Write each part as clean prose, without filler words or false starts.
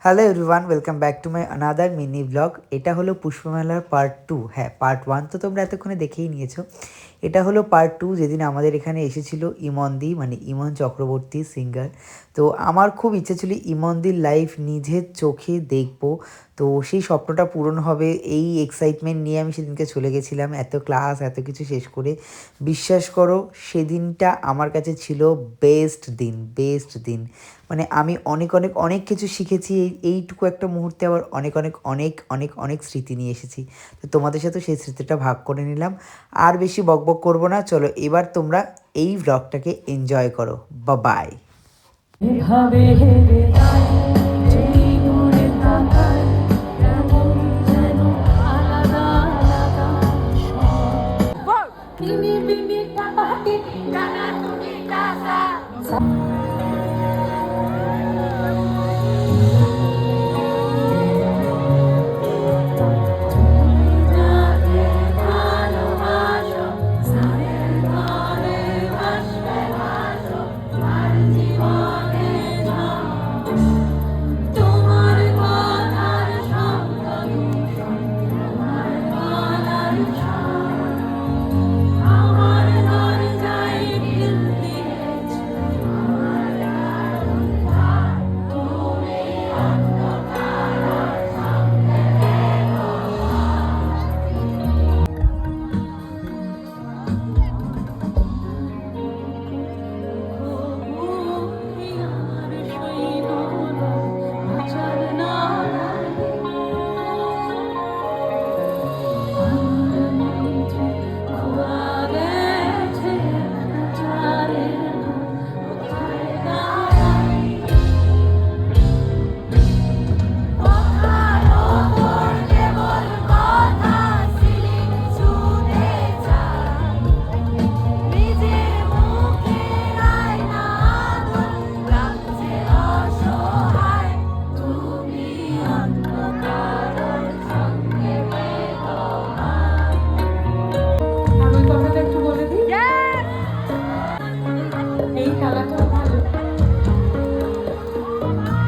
Hello everyone, welcome back to my another mini blog. এটা হলো পুষ্পমেলার part 2। হ্যাঁ, part 1 তো তোমরা এতক্ষণে দেখেই নিয়েছো। এটা হলো পার্ট 2, যেদিন আমাদের এখানে এসেছিল ইমনদি, মানে ইমন চক্রবর্তী সিঙ্গার। তো আমার খুব ইচ্ছে ছিল ইমনদির লাইভ নিজের চোখে দেখবো। তো সেই স্বপ্নটা পূরণ হবে, এই এক্সাইটমেন্ট নিয়ে আমি সেদিনকে চলে গেছিলাম, এত ক্লাস এত কিছু শেষ করে। বিশ্বাস করো, সেদিনটা আমার কাছে ছিল বেস্ট দিন। মানে আমি অনেক অনেক অনেক কিছু শিখেছি, এইটুকু একটা মুহূর্তে আবার অনেক অনেক অনেক অনেক অনেক স্মৃতি নিয়ে এসেছি। তো তোমাদের সাথে সেই স্মৃতিটা ভাগ করে নিলাম। আর বেশি বকবক করবো না, চলো এবার তোমরা এই ব্লগটাকে এনজয় করো। বাই। এভাবে হেরে যায় যেই করে তাকায় কেমন যেন আলাদা আলাদা সব কিনি বিনি টাকাটি টানা তুমি টাকা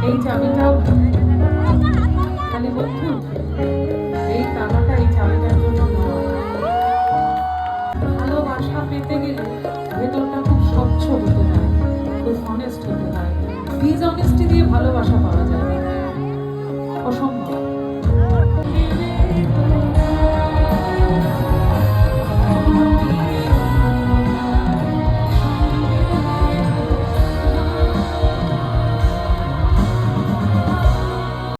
এই চাবিটাও খালি বন্ধু, এই তালাটা এই চাবিটার জন্য নয়। ভালোবাসা পেতে গেলে ভেতরটা খুব স্বচ্ছ হতে হয়, খুব অনেস্ট হতে হয়। ডিসঅনেস্টি দিয়ে ভালোবাসা পাওয়া যায় না।